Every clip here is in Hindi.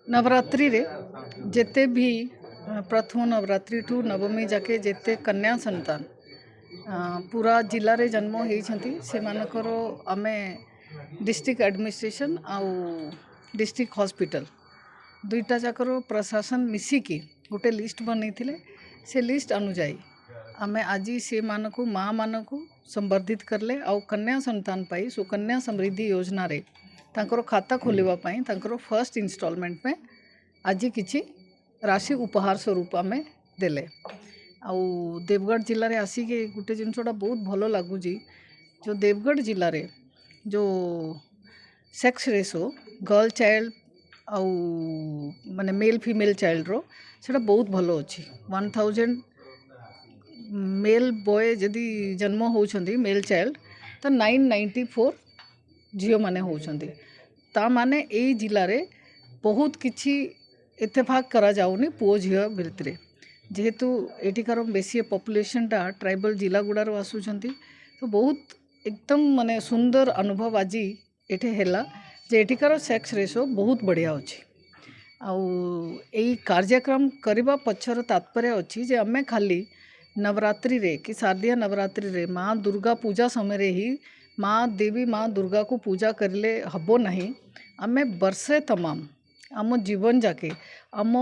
नवरात्रि रे जेते भी प्रथम नवरात्रि ठू नवमी जाके जेते कन्या संतान पूरा जिले रे जन्म होती से मानकर आमे डिस्ट्रिक्ट एडमिनिस्ट्रेशन आउ डिस्ट्रिक्ट हॉस्पिटल दुईटा जाकर प्रशासन मिसिकी गोटे लिस्ट बनी से लिस्ट अनुजाई आमे आज से मानक माँ मानक संवर्धित करले आउ कन्या संतान पाई सुकन्या समृद्धि योजना रे तांकर खाता खोलवाई तांकर फर्स्ट इन्स्टॉलमेंट में आज किसी राशि उपहार स्वरूप आम देले आउ देवगढ़ जिले में आसिक गोटे जिनसटा बहुत भल लगुच जो देवगढ़ जिले में जो सेक्स रेसो गर्ल चाइल्ड आउ माने मेल फीमेल चाइल्ड रो सेटा बहुत भल अच्छी 1000 मेल बॉय जदि जन्म होउछंती मेल चाइल्ड तो 994 झील माने होउछंती ता माने एई जिले रे बहुत किछि इत्तेफाक करा जाउनी पुओ झील भितरे जेहेतु एठिकार बेसी पॉपुलेशनटा ट्राइबल जिला गुड़ार आसुछंती तो बहुत एकदम माने सुंदर अनुभव आज एठे हैला जे एठिकार सेक्स रेसो बहुत बढ़िया अच्छी आउ एई कार्यक्रम करबा पछर तात्पर्य अच्छी जे आमे खाली नवरात्रि रे कि शारदीय नवरात्रि रे माँ दुर्गा पूजा समय रे ही माँ देवी माँ दुर्गा को पूजा करले हबो नहीं आमे वर्षे तमाम आम जीवन जाके आम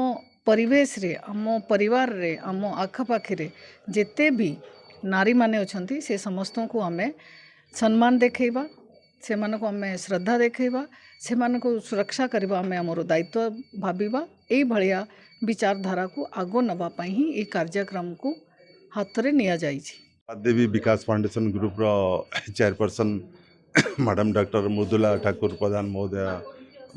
परिवेश रे आम परिवार रे आम आखपाखे रे जेते भी नारी माने अछंती से समस्त को आमे सम्मान देखैबा से मानको आमे श्रद्धा देखैबा से मानको सुरक्षा करबा आमे हमरो दायित्व भाबिबा एई भलिया विचारधारा को आगो नबा पई ही ए कार्यक्रम को हाथ रे निया जाइछि। देवी विकास फाउंडेशन ग्रुप रो chairperson madam doctor Mridula Thakur प्रधान महोदय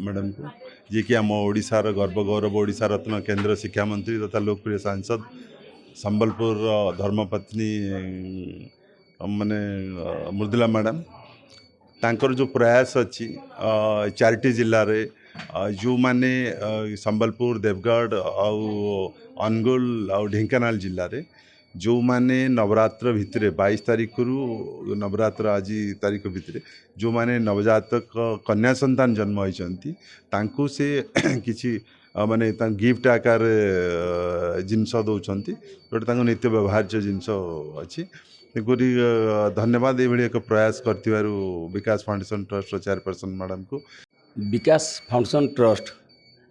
मैडम को जी कि आम ओडिशार गर्व गौरव ओडिशा रत्न केंद्र शिक्षा मंत्री तथा लोकप्रिय सांसद संबलपुर धर्मपत्नी माने मृदुला मैडम तांकर जो प्रयास अच्छी चारिटी जिले में जो माने संबलपुर देवगढ़ आउ अनुगुल आउ ढेंकानाल जिले में जो माने नवरात्र भितरे 22 तारीख रु नवरात्र आज तारीख भितरे जो माने नवजातक कन्या संतान जन्म होती तांकु से किसी माने गिफ्ट आकार जिनस दौरान जोटा नित्य व्यवहार्य जिनस अच्छी तेणुकरी धन्यवाद ये एक प्रयास कर विकास फाउंडेशन ट्रस्ट चेयरपर्सन मैडम को। विकास फाउंडेशन ट्रस्ट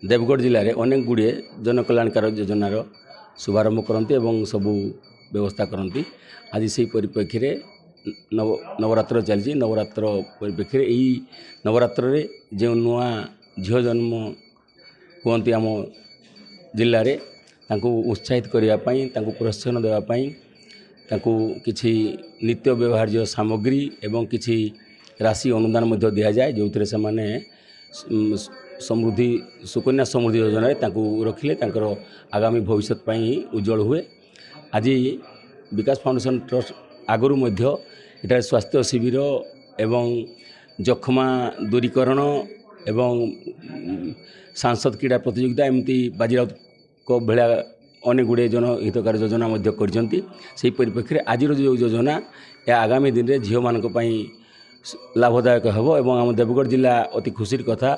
देवगढ़ जिले में अनेक गुड़े जनकल्याणकार योजनार शुभारंभ करती एवं सबू व्यवस्था करती आज से परिप्रेक्षी में नवरात्र चलती नवरात्र परिप्रेक्षी यही नवरात्र रे जो नुआ झील जन्म हुंती आम जिले में उत्साहित करने प्रोत्साहन देवाई किसी नित्य व्यवहार्य सामग्री एवं किसी राशि अनुदान दि जाए जो थे से माने समृद्धि सुकन्या समृद्धि योजना रखिले आगामी भविष्य उज्जवल हुए। आज विकास फाउंडेशन ट्रस्ट आगरू एटार स्वास्थ्य शिविर एवं जखमा दूरीकरण एवं सांसद क्रीड़ा प्रतियोगिता एमती बाजीराउत को भला अनेक गुड़े जनहितकारी योजना कर परिप्रेक्षी आज जो योजना या आगामी दिन में झील मान लाभदायक होब एवं आम देवगढ़ जिला अति खुशी कथा।